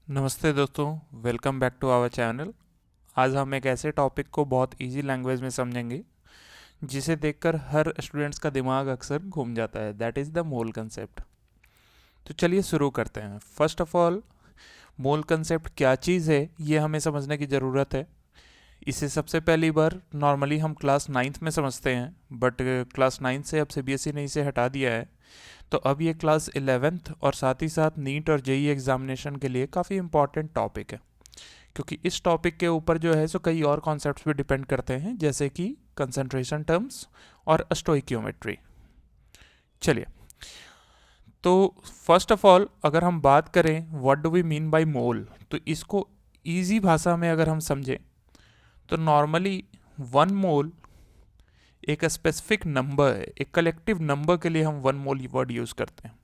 नमस्ते दोस्तों, welcome back to our channel. आज हम एक ऐसे टॉपिक को बहुत इजी लैंग्वेज में समझेंगे जिसे देखकर हर स्टूडेंट्स का दिमाग अक्सर घूम जाता है, that is the mole concept. तो चलिए शुरू करते हैं। First of all, mole concept क्या चीज़ है ये हमें समझने की ज़रूरत है। इसे सबसे पहली बार नॉर्मली हम क्लास नाइन्थ में समझते हैं, बट क्लास नाइन्थ से अब सीबीएसई ने इसे हटा दिया है। तो अब ये क्लास 11th और साथ ही साथ नीट और जेई एग्जामिनेशन के लिए काफ़ी इंपॉर्टेंट टॉपिक है, क्योंकि इस टॉपिक के ऊपर जो है सो कई और कॉन्सेप्ट्स भी डिपेंड करते हैं, जैसे कि कंसंट्रेशन टर्म्स और स्टोइकियोमेट्री। चलिए, तो फर्स्ट ऑफ ऑल अगर हम बात करें what do we mean by mole, तो इसको इजी भाषा में अगर हम समझें तो नॉर्मली वन मोल एक स्पेसिफिक नंबर है, एक कलेक्टिव नंबर के लिए हम वन मोल वर्ड यूज़ करते हैं।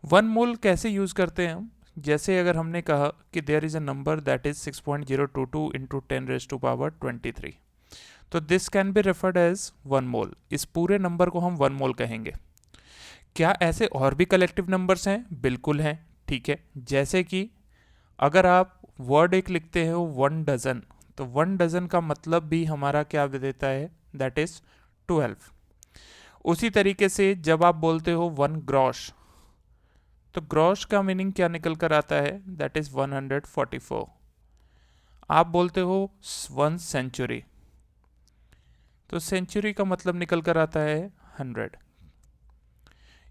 वन मोल कैसे यूज़ करते हैं हम? जैसे अगर हमने कहा कि there is a number that is 6.022 into 10⁻23, तो this can be referred as one mole. इस पूरे नंबर को हम वन मोल कहेंगे। क्या ऐसे और भी कलेक्टिव नंबर्स हैं? बिल्कुल हैं। ठीक है, जैसे कि अगर आप वर्ड एक लिखते हो वन डजन, तो वन डजन का मतलब भी हमारा क्या देता है? That is 12। उसी तरीके से जब आप बोलते हो वन ग्रॉश, तो ग्रॉश का मीनिंग क्या निकल कर आता है? That is 144। आप बोलते हो वन सेंचुरी, तो सेंचुरी का मतलब निकल कर आता है 100।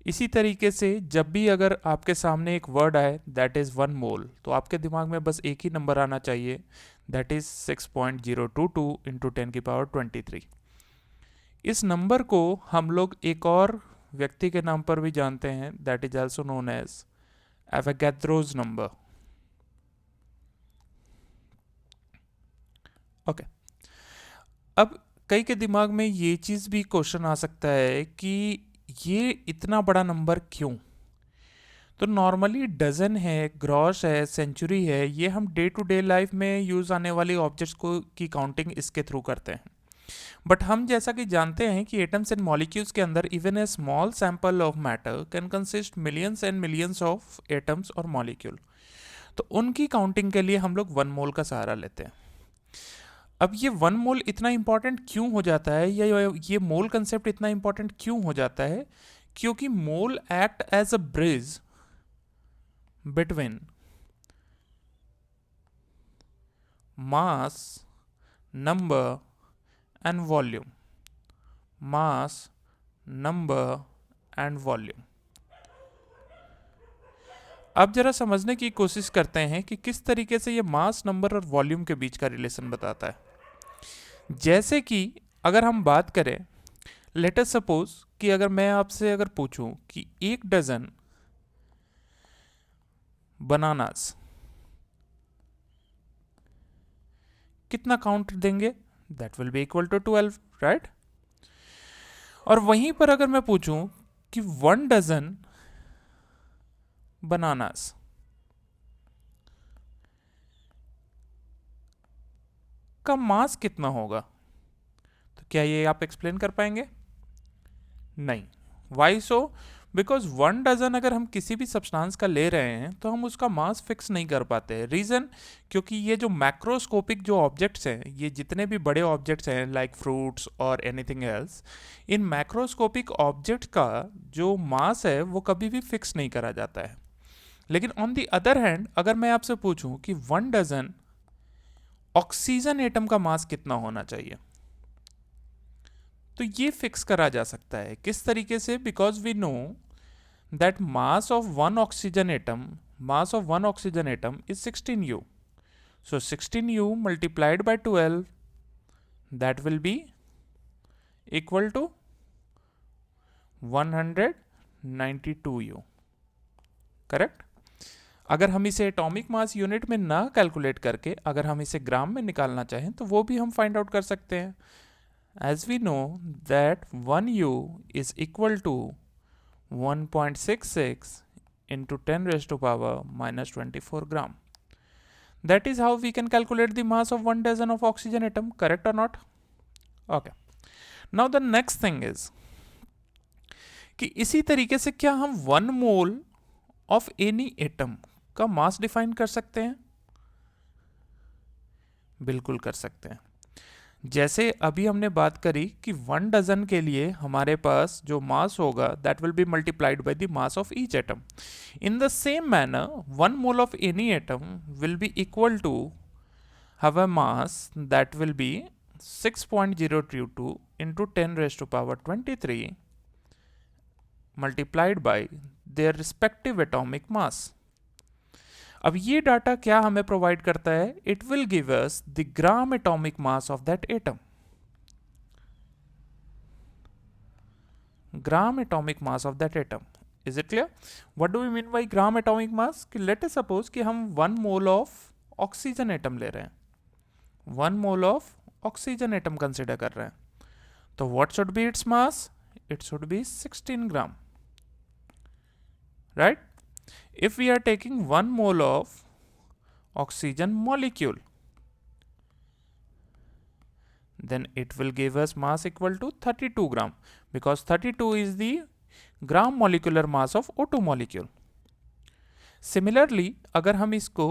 इसी तरीके से जब भी अगर आपके सामने एक वर्ड आए दैट इज़ वन मोल, तो आपके दिमाग में बस एक ही नंबर आना चाहिए, दैट इज़ 6.022 इंटू 10⁻23। इस नंबर को हम लोग एक और व्यक्ति के नाम पर भी जानते हैं, that is also known as Avogadro's number. Okay, अब कई के दिमाग में ये चीज़ भी क्वेश्चन आ सकता है कि ये इतना बड़ा नंबर क्यों? तो नॉर्मली डजन है, ग्रॉस है, सेंचुरी है, ये हम डे टू डे लाइफ में यूज़ आने वाली ऑब्जेक्ट्स को की काउंटिंग इसके थ्रू करते हैं। बट हम जैसा कि जानते हैं कि एटम्स एंड मॉलिक्यूल्स के अंदर even a small sample of matter can consist millions and millions of atoms और मॉलिक्यूल। तो उनकी काउंटिंग के लिए हम लोग वन मोल का सहारा लेते हैं। अब ये वन मोल इतना इंपॉर्टेंट क्यों हो जाता है, या ये मोल कंसेप्ट इतना इंपॉर्टेंट क्यों हो जाता है? क्योंकि mole act as a bridge between mass, number and volume. Mass, number and volume. अब जरा समझने की कोशिश करते हैं कि किस तरीके से ये मास, नंबर और वॉल्यूम के बीच का रिलेशन बताता है। जैसे कि अगर हम बात करें, लेट अस सपोज कि अगर मैं आपसे अगर पूछूं कि एक डजन बनानास कितना काउंट देंगे? That will be equal to 12, right? और वहीं पर अगर मैं पूछूं कि वन डजन बनानास का मास कितना होगा, तो क्या ये आप एक्सप्लेन कर पाएंगे? नहीं। Why so? Because one dozen अगर हम किसी भी सब्सटेंस का ले रहे हैं तो हम उसका मास फिक्स नहीं कर पाते। रीज़न, क्योंकि ये जो मैक्रोस्कोपिक जो ऑब्जेक्ट्स हैं, ये जितने भी बड़े ऑब्जेक्ट्स हैं लाइक फ्रूट्स और एनीथिंग एल्स, इन मैक्रोस्कोपिक ऑब्जेक्ट का जो मास है वो कभी भी फिक्स नहीं करा जाता है। लेकिन ऑन दी अदर हैंड अगर मैं आपसे पूछूं कि वन डजन ऑक्सीजन एटम का मास कितना होना चाहिए, तो ये फिक्स करा जा सकता है। किस तरीके से? Because we know that mass of one oxygen atom is 16U. So 16U multiplied by 12, that will be equal to 192U, correct? अगर हम इसे एटॉमिक मास यूनिट में ना कैलकुलेट करके अगर हम इसे ग्राम में निकालना चाहें तो वो भी हम फाइंड आउट कर सकते हैं। as we know that 1U is equal to 1.66 into 10 raised to power minus 24 gram. That is how we can calculate the mass of one dozen of oxygen atom, correct or not? Okay. Now the next thing is कि इसी तरीके से क्या हम one mole of any atom का mass define कर सकते हैं? बिल्कुल कर सकते हैं। जैसे अभी हमने बात करी कि 1 डजन के लिए हमारे पास जो मास होगा that will be multiplied by the mass of each atom. In the same manner 1 mole of any atom will be equal to have a mass that will be 6.022 into 10 raised to power 23 multiplied by their respective atomic mass। अब ये data क्या हमें provide करता है? It will give us the gram atomic mass of that atom. Gram atomic mass of that atom. Is it clear? What do we mean by gram atomic mass? कि let us suppose कि हम 1 mole of oxygen atom ले रहे हैं, 1 mole of oxygen atom consider कर रहे हैं, तो what should be its mass? It should be 16 gram, right? If we are taking 1 mole of oxygen molecule, then it will give us mass equal to 32 gram, because 32 is the gram molecular mass of O2 molecule। Similarly, अगर हम इसको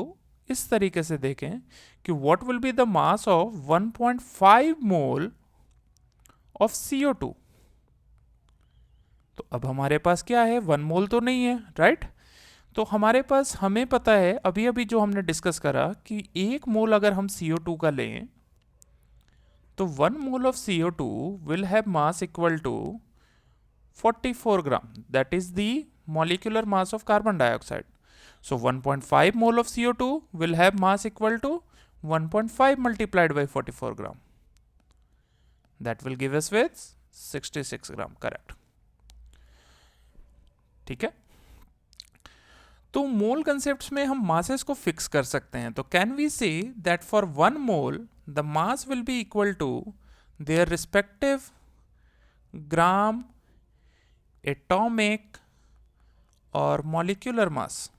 इस तरीके से देखें कि what will be the mass of 1.5 mole of CO2, तो अब हमारे पास क्या है? 1 मोल तो नहीं है, राइट? तो हमारे पास, हमें पता है अभी अभी जो हमने डिस्कस करा कि 1 मोल अगर हम CO2 का लें तो 1 mole of CO2 will have mass equal to 44 gram, that is the molecular mass of carbon dioxide. So 1.5 mole of CO2 will have mass equal to 1.5 multiplied by 44 gram, that will give us with 66 gram, correct? ठीक है, तो मोल concepts में हम masses को fix कर सकते हैं। तो can we say that for 1 mole the mass will be equal to their respective gram atomic और molecular mass,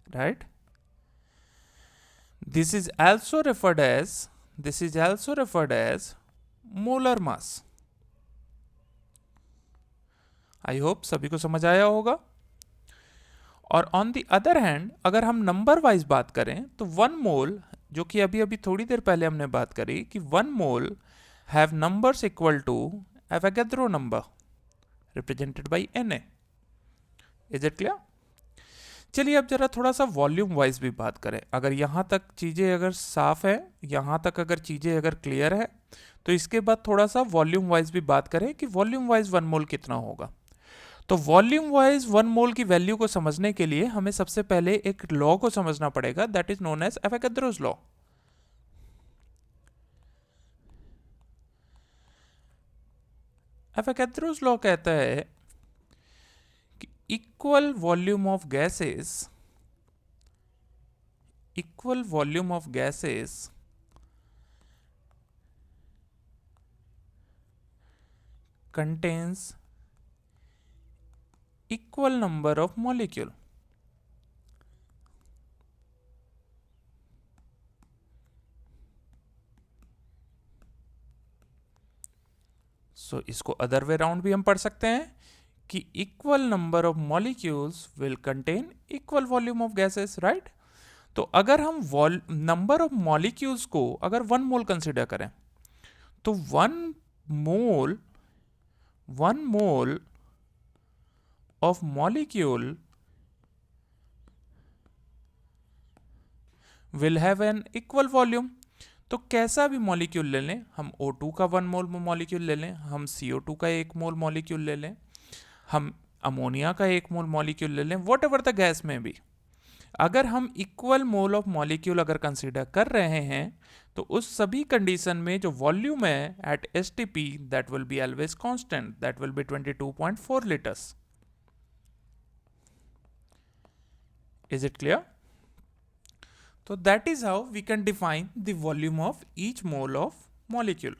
right? This is also referred as molar mass. I hope सभी को समझ आया होगा। और ऑन द अदर हैंड अगर हम number wise बात करें तो 1 मोल, जो कि अभी अभी थोड़ी देर पहले हमने बात करी कि 1 mole have numbers equal to Avogadro number represented by Na। Is it clear? चलिए अब जरा थोड़ा सा वॉल्यूम वाइज भी बात करें। अगर यहाँ तक चीज़ें अगर साफ है, यहाँ तक अगर चीज़ें अगर क्लियर है, तो इसके बाद थोड़ा सा वॉल्यूम वाइज भी बात करें कि वॉल्यूम वाइज 1 मोल कितना होगा। तो वॉल्यूम वाइज 1 मोल की वैल्यू को समझने के लिए हमें सबसे पहले एक लॉ को समझना पड़ेगा, that is known as Avogadro's law. Avogadro's law कहता है कि equal volume of gases contains equal number of molecule। So इसको अदर वे राउंड भी हम पढ़ सकते हैं कि equal number of molecules will contain equal volume of gases, right? तो अगर हम नंबर ऑफ मॉलिक्यूल्स को अगर 1 मोल कंसिडर करें तो 1 मोल of molecule will have an equal volume। तो कैसा भी मॉलिक्यूल ले लें, हम O2 का 1 मोल मॉलिक्यूल ले लें, हम CO2 का 1 मोल मॉलिक्यूल ले लें, हम अमोनिया का 1 मोल मॉलिक्यूल ले लें, वॉट एवर द गैस में भी, अगर हम इक्वल मोल ऑफ मॉलिक्यूल अगर कंसिडर कर रहे हैं तो उस सभी कंडीशन में जो वॉल्यूम है at STP that will be always constant, that will be 22.4 litres. Is it clear? So that is how we can define the volume of each mole of molecule।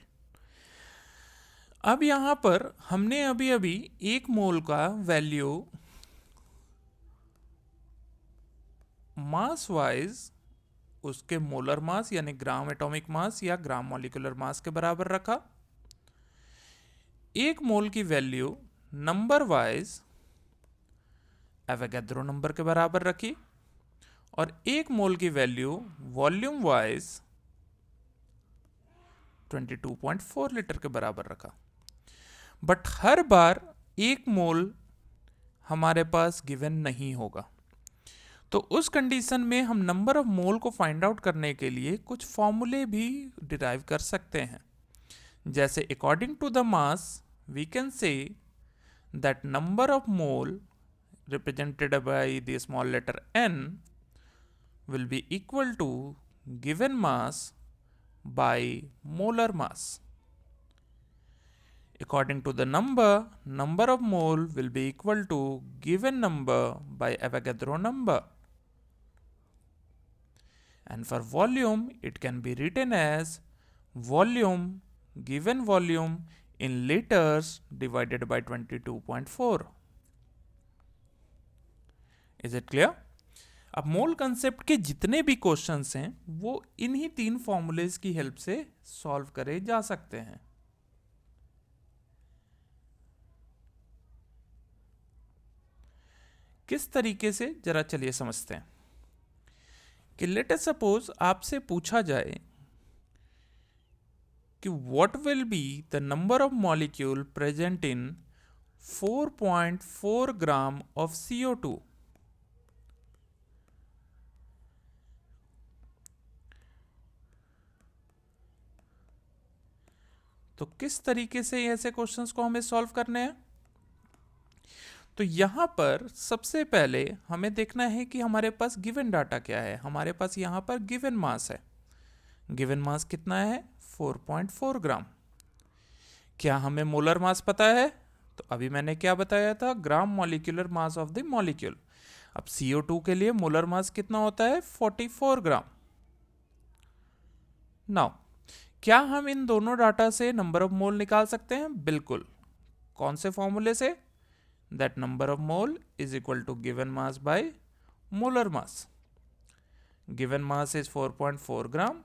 अब यहां पर हमने अभी अभी 1 मोल का वैल्यू मास वाइज उसके molar mass यानी ग्राम atomic मास या ग्राम मॉलिक्यूलर मास के बराबर रखा। 1 मोल की value number wise Avogadro number के बराबर रखी और 1 मोल की वैल्यू वॉल्यूम वाइज 22.4 लीटर के बराबर रखा। बट हर बार 1 मोल हमारे पास गिवन नहीं होगा, तो उस कंडीशन में हम नंबर ऑफ मोल को फाइंड आउट करने के लिए कुछ फॉर्मूले भी डिराइव कर सकते हैं। जैसे according to the mass we can say that number of mole represented by the small letter n will be equal to given mass by molar mass. According to the number of mole will be equal to given number by Avogadro number. And for volume, it can be written as volume, given volume in liters divided by 22.4. Is it clear? अब मोल concept के जितने भी questions हैं वो इन्हीं 3 formulas की help से solve करे जा सकते हैं। किस तरीके से, जरा चलिए समझते हैं कि लेट अस सपोज आपसे पूछा जाए कि what will be the number of molecule present in 4.4 gram of CO2। तो किस तरीके से ऐसे क्वेश्चंस को हमें सॉल्व करने हैं? तो यहां पर सबसे पहले हमें देखना है कि हमारे पास गिवन डाटा क्या है। हमारे पास यहां पर गिवन मास है। गिवन मास कितना है? 4.4 ग्राम। क्या हमें मोलर मास पता है? तो अभी मैंने क्या बताया था, gram molecular mass of the molecule. अब CO2 के लिए मोलर मास कितना होता है? 44 ग्राम। नाउ क्या हम इन दोनों डाटा से नंबर ऑफ मोल निकाल सकते हैं? बिल्कुल। कौन से फॉर्मूले से? That number of mole is equal to given mass by molar mass. Given mass is 4.4 gram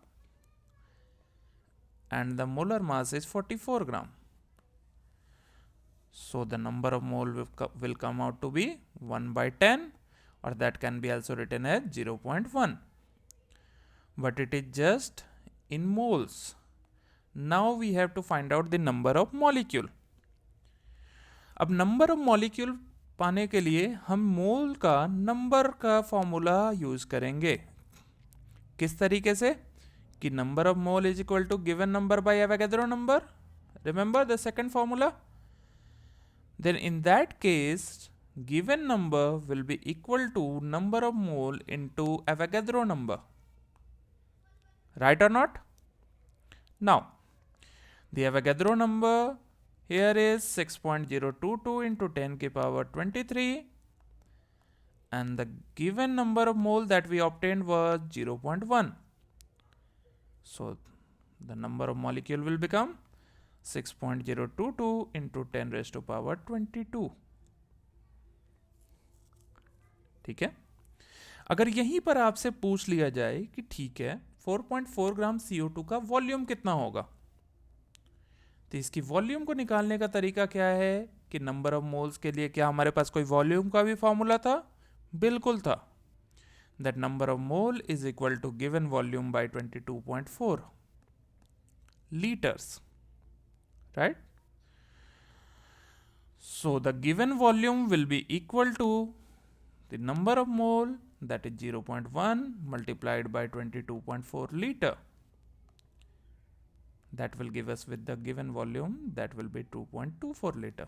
and the molar mass is 44 gram. So the number of mole will come out to be 1 by 10, or that can be also written as 0.1. But it is just in moles. Now we have to find out the number of molecule. अब number of molecule पाने के लिए हम मोल का number का formula use करेंगे। किस तरीके से? कि number of mole is equal to given number by Avogadro number. Remember the second formula? Then in that case given number will be equal to number of mole into Avogadro number. Right और not? Now the Avogadro number here is 6.022 into 10 की power 23, and the given number of mole that we obtained was 0.1. So the number of molecule will become 6.022 into 10 raised to power 22. ठीक है? अगर यहीं पर आपसे पूछ लिया जाए कि ठीक है 4.4 ग्राम CO2 का वॉल्यूम कितना होगा, तो इसकी वॉल्यूम को निकालने का तरीका क्या है कि नंबर ऑफ मोल्स के लिए क्या हमारे पास कोई वॉल्यूम का भी फॉर्मूला था? बिल्कुल था। That number of mole is equal to given volume by 22.4 litres. Right? So the given volume will be equal to the number of mole, that is 0.1 multiplied by 22.4 liter. That will give us with the given volume, that will be 2.24 liter.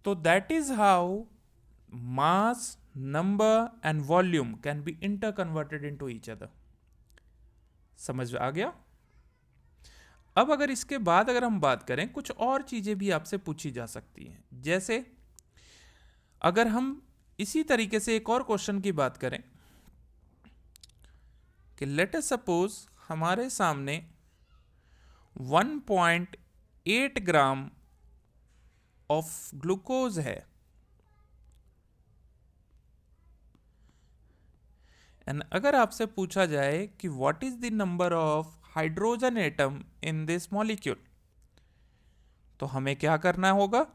So that is how mass, number and volume can be interconverted into each other. समझ आ गया? अब अगर इसके बाद अगर हम बात करें, कुछ और चीजें भी आपसे पूछी जा सकती हैं। जैसे अगर हम इसी तरीके से एक और क्वेश्चन की बात करें कि लेट अस सपोज हमारे सामने 1.8 ग्राम ऑफ ग्लूकोज है एंड अगर आपसे पूछा जाए कि what is the number of hydrogen atom in this molecule, तो हमें क्या करना होगा?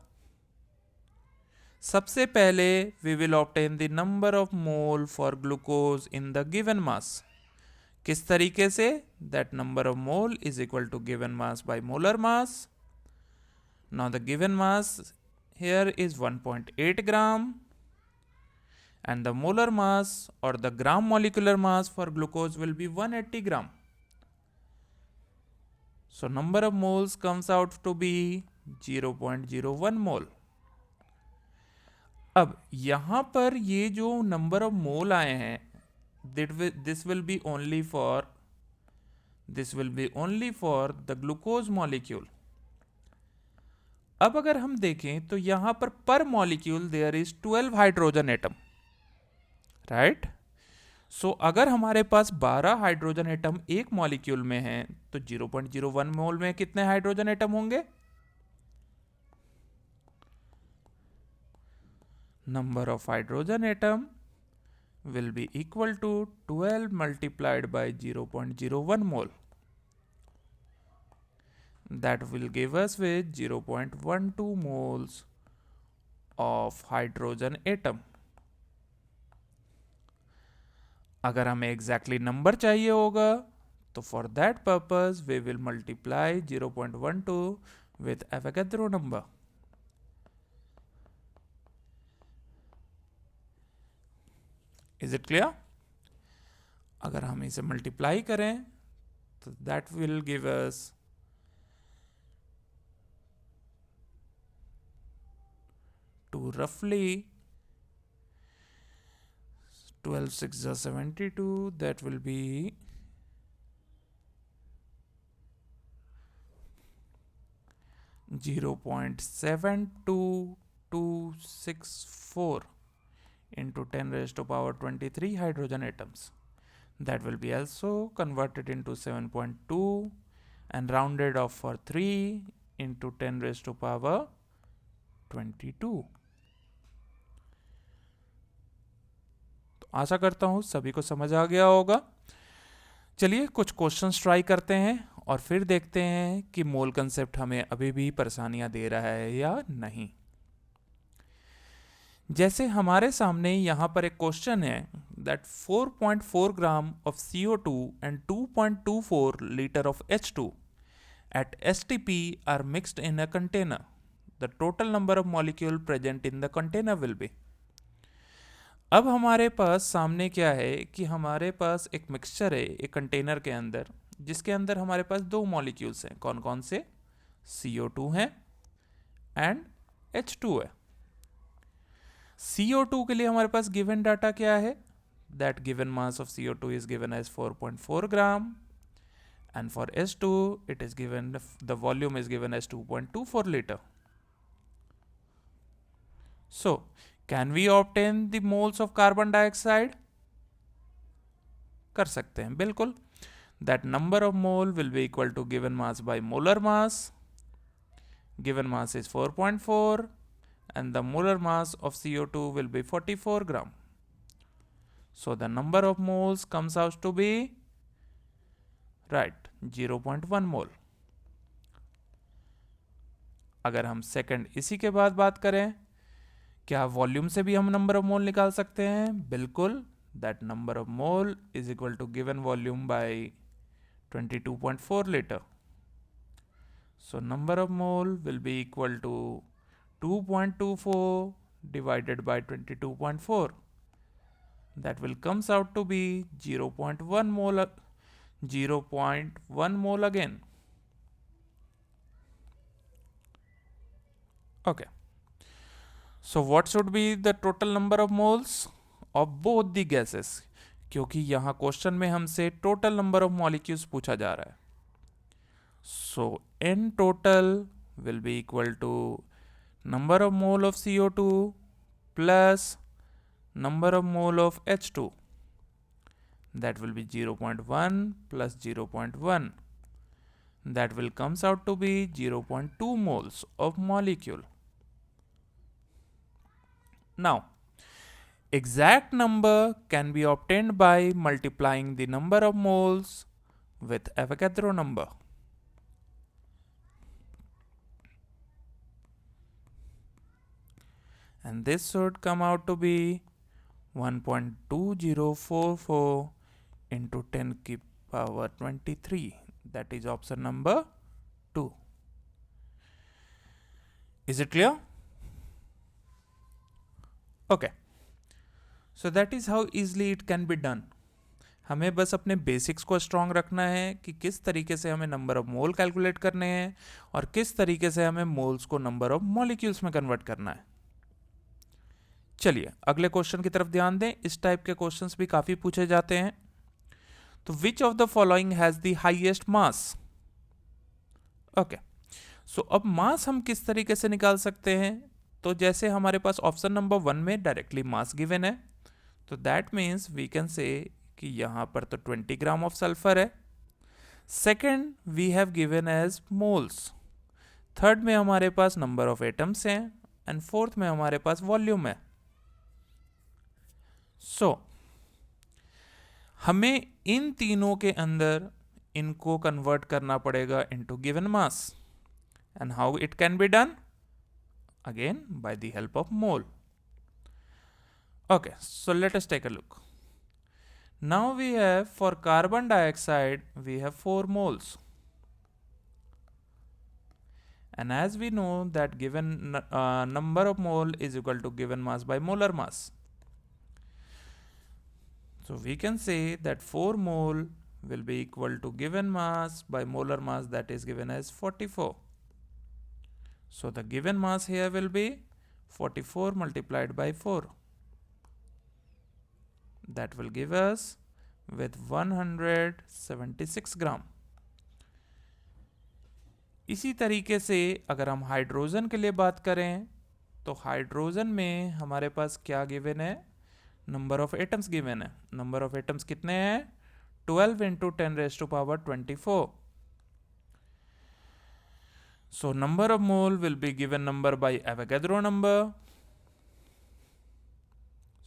सबसे पहले we will obtain the number of mole for glucose in the given mass. किस तरीके से? That number of mole is equal to given mass by molar mass. Now the given mass here is 1.8 gram and the molar mass or the gram molecular mass for glucose will be 180 gram. So number of moles comes out to be 0.01 mole. अब यहां पर ये जो number of मोल आए हैं this will be only for the glucose molecule. अब अगर हम देखें तो यहां पर molecule there is 12 hydrogen atom, right. So अगर हमारे पास 12 हाइड्रोजन एटम एक मॉलिक्यूल में है तो 0.01 मोल में कितने हाइड्रोजन एटम होंगे? Number of hydrogen atom will be equal to 12 multiplied by 0.01 mole. That will give us with 0.12 moles of hydrogen atom. अगर हमें exactly number चाहिए होगा तो for that purpose we will multiply 0.12 with Avogadro number. Is it clear? अगर हम इसे multiply करें तो that will give us to roughly 12 6 is 72. That will be 0.72264 into 10 raised to power 23 hydrogen atoms. That will be also converted into 7.2 and rounded off for 3 into 10 raised to power 22. तो आशा करता हूँ सभी को समझ आ गया होगा। चलिए कुछ क्वेश्चंस ट्राई करते हैं और फिर देखते हैं कि मोल कंसेप्ट हमें अभी भी परेशानियां दे रहा है या नहीं। जैसे हमारे सामने यहाँ पर एक क्वेश्चन है that 4.4 gram of CO2 and 2.24 litre of H2 at STP are mixed in a container. The total number of molecule present in the container will be. अब हमारे पास सामने क्या है कि हमारे पास एक मिक्सचर है एक कंटेनर के अंदर जिसके अंदर हमारे पास दो मॉलिक्यूल्स हैं। कौन कौन से? CO2 है एंड H2 है। CO2 के लिए हमारे पास गिवन डाटा क्या है? That given mass of CO2 is given as 4.4 gram and for H2 it is given the volume is given as 2.24 liter. So can we obtain the moles of carbon dioxide? कर सकते हैं बिल्कुल। That number of mole will be equal to given mass by molar mass. Given mass is 4.4 and the molar mass of CO2 will be 44 gram. So the number of moles comes out to be right 0.1 मोल। अगर हम second इसी के बाद बात करें क्या volume से भी हम नंबर ऑफ मोल निकाल सकते हैं? बिल्कुल। That number of mole is equal to given volume by 22.4 litre. So number of mole will be equal to 2.24 divided by 22.4. That will comes out to be 0.1 mole 0.1 mole again. Okay. So what should be the total number of moles of both the gases? क्योंकि यहाँ question में हमसे total number of molecules पूछा जा रहा है। So n total will be equal to number of mole of CO2 plus number of mole of H2. That will be 0.1 plus 0.1. That will comes out to be 0.2 moles of molecule. Now, exact number can be obtained by multiplying the number of moles with Avogadro number. and this should come out to be 1.2044 into 10 की power 23. That is option number 2. Is it clear? Okay. So that is how easily it can be done. हमें बस अपने basics को strong रखना है कि किस तरीके से हमें नंबर ऑफ मोल कैलकुलेट करने हैं और किस तरीके से हमें मोल्स को नंबर ऑफ मॉलिक्यूल्स में कन्वर्ट करना है. चलिए अगले क्वेश्चन की तरफ ध्यान दें. इस टाइप के क्वेश्चंस भी काफ़ी पूछे जाते हैं. तो which of the following has the highest mass. Okay, so अब मास हम किस तरीके से निकाल सकते हैं. तो जैसे हमारे पास ऑप्शन नंबर 1 में डायरेक्टली मास गिवन है, तो दैट मीन्स वी कैन से कि यहाँ पर तो 20 ग्राम ऑफ सल्फर है. Second we have given as moles. Third में हमारे पास नंबर ऑफ एटम्स हैं एंड फोर्थ में हमारे पास वॉल्यूम है. सो हमें इन तीनों के अंदर इनको कन्वर्ट करना पड़ेगा into given mass. And how it can be done? Again by the help of mole. Okay, so let us take a look. Now we have for carbon dioxide we have 4 moles, and as we know that given number of mole is equal to given mass by molar mass, so we can say that 4 mole will be equal to given mass by molar mass, that is given as 44. So the given mass here will be 44 multiplied by 4. That will give us with 176 ग्राम. इसी तरीके से अगर हम hydrogen के लिए बात करें तो हाइड्रोजन में हमारे पास क्या गिवन है? नंबर ऑफ एटम्स गिवन है. नंबर ऑफ एटम्स कितने हैं? 12 into 10 raise to power 24. So number of mole will be given number by Avogadro number.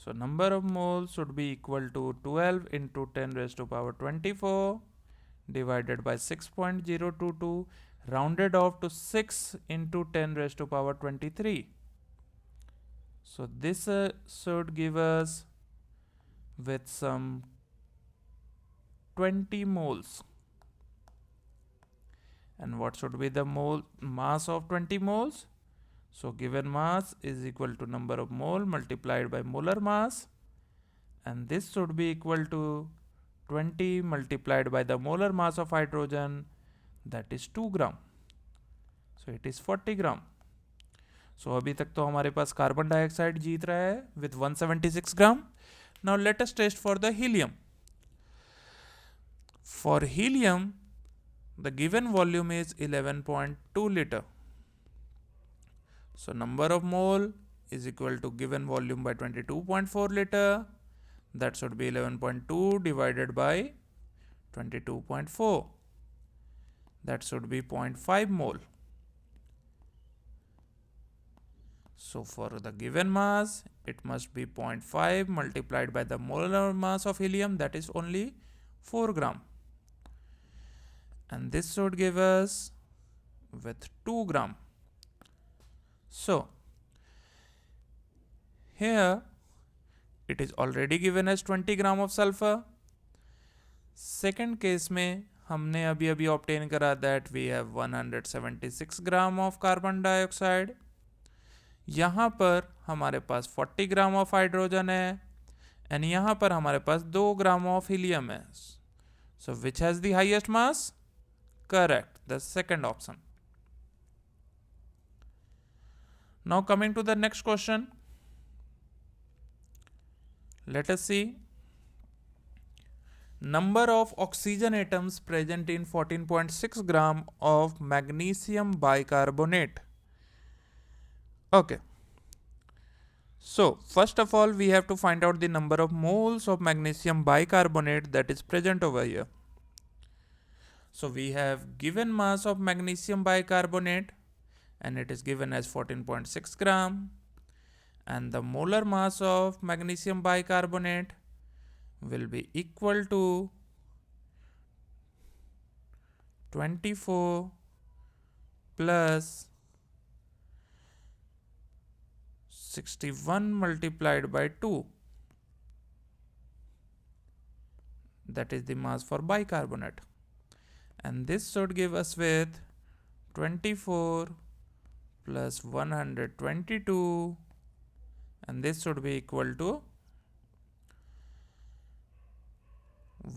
So number of moles should be equal to 12 into 10 raised to power 24 divided by 6.022 rounded off to 6 into 10 raised to power 23. So this should give us with some 20 moles. And what should be the mass of 20 moles? So given mass is equal to number of mole multiplied by molar mass, and this should be equal to 20 multiplied by the molar mass of hydrogen, that is 2 gram. So it is 40 gram. So अभी तक तो हमारे पास carbon dioxide जीत रहा है with 176 gram. Now let us test for the helium. For helium, the given volume is 11.2 liter. So number of mole is equal to given volume by 22.4 liter. That should be 11.2 divided by 22.4. That should be 0.5 mole. So for the given mass, it must be 0.5 multiplied by the molar mass of helium, that is only 4 gram. And this should give us with 2 gram. So here it is already given as 20 gram of sulfur. Second case में हमने अभी अभी obtain करा that we have 176 gram of carbon dioxide. यहाँ पर हमारे पास 40 gram of hydrogen है एंड यहाँ पर हमारे पास 2 ग्राम ऑफ हीलियम है. So which has the highest mass? Correct, the second option. Now coming to the next question, let us see number of oxygen atoms present in 14.6 gram of magnesium bicarbonate. Okay, so first of all we have to find out the number of moles of magnesium bicarbonate that is present over here. So we have given mass of magnesium bicarbonate and it is given as 14.6 gram, and the molar mass of magnesium bicarbonate will be equal to 24 plus 61 multiplied by 2, that is the mass for bicarbonate, and this should give us with 24 plus 122, and this should be equal to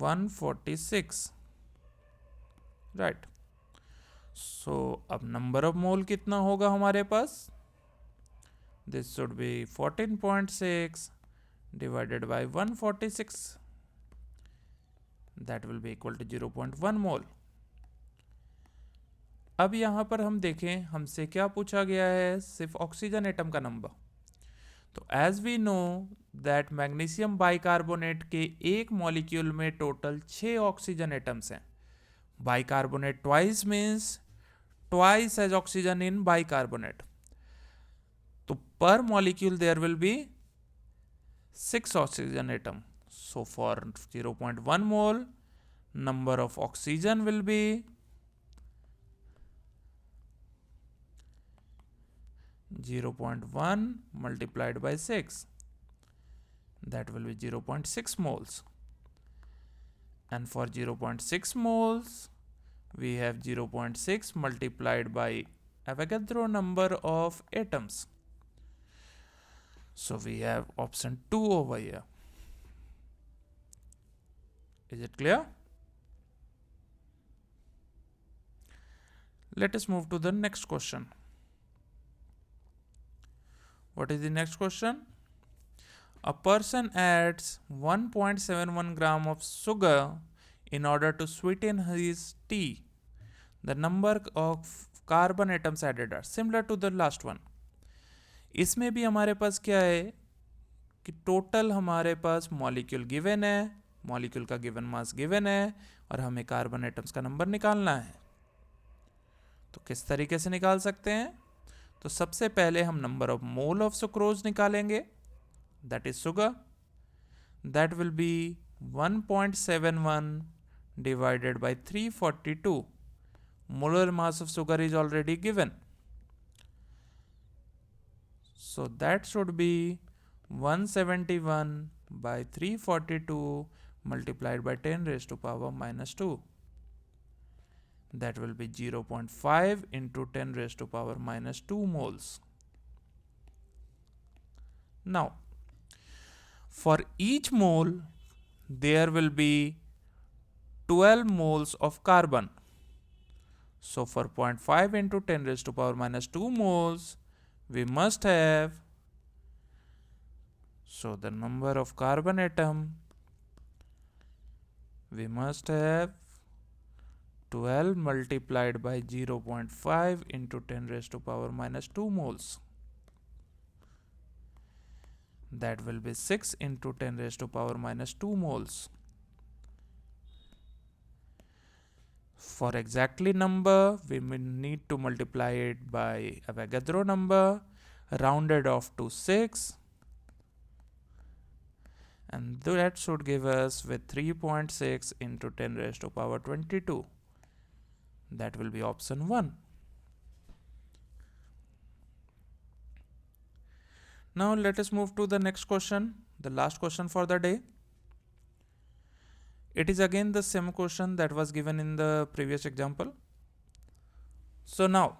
146, right. So अब number of mole कितना होगा हमारे पास, this should be 14.6 divided by 146, that will be equal to 0.1 mole. अब यहाँ पर हम देखें हमसे क्या पूछा गया है, सिर्फ ऑक्सीजन एटम का नंबर। तो as we know that magnesium bicarbonate के एक मॉलिक्यूल में टोटल 6 ऑक्सीजन एटम्स हैं। Bicarbonate twice means twice as oxygen in bicarbonate, तो per molecule there will be 6 oxygen atom. So for 0.1 mole, number of oxygen will be 0.1 multiplied by 6, that will be 0.6 moles. And for 0.6 moles, we have 0.6 multiplied by Avogadro number of atoms. So we have option 2 over here. Is it clear? Let us move to the next question. What is the next question? A person adds 1.71 gram of sugar in order to sweeten his tea. The number of carbon atoms added are similar to the last one. इसमें भी हमारे पास क्या है कि total हमारे पास molecule given है, molecule का given mass given है, और हमें कार्बन एटम्स का नंबर निकालना है। तो किस तरीके से निकाल सकते हैं? तो सबसे पहले हम number of mole of sucrose निकालेंगे, that is sugar, that will be 1.71 divided by 342. Molar mass of sugar is already given, so that should be 171 by 342 multiplied by 10 raised to power minus 2. That will be 0.5 into 10 raised to power minus 2 moles. Now, for each mole, there will be 12 moles of carbon. So for 0.5 into 10 raised to power minus 2 moles, we must have, so the number of carbon atom, we must have 12 multiplied by 0.5 into 10 raised to power minus 2 moles. That will be 6 into 10 raised to power minus 2 moles. For exactly number, we need to multiply it by Avogadro number, rounded off to 6, and that should give us with 3.6 into 10 raised to power 22. That will be option 1. Now let us move to the next question, the last question for the day. It is again the same question that was given in the previous example. So now,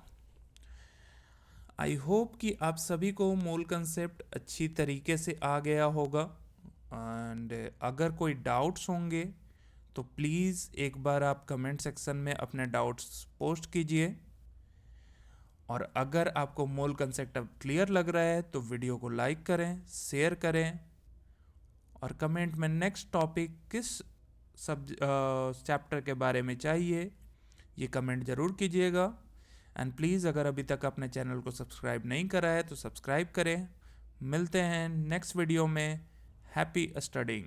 I hope कि आप सभी को मोल concept अच्छी तरीके से आ गया होगा, and अगर कोई डाउट्स होंगे तो प्लीज़ एक बार आप कमेंट सेक्शन में अपने डाउट्स पोस्ट कीजिए, और अगर आपको मोल कंसेप्ट अब क्लियर लग रहा है तो वीडियो को लाइक करें, शेयर करें, और कमेंट में नेक्स्ट टॉपिक किस सब चैप्टर के बारे में चाहिए ये कमेंट ज़रूर कीजिएगा। एंड प्लीज़ अगर अभी तक अपने चैनल को सब्सक्राइब नहीं करा है तो सब्सक्राइब करें। मिलते हैं नेक्स्ट वीडियो में। Happy studying.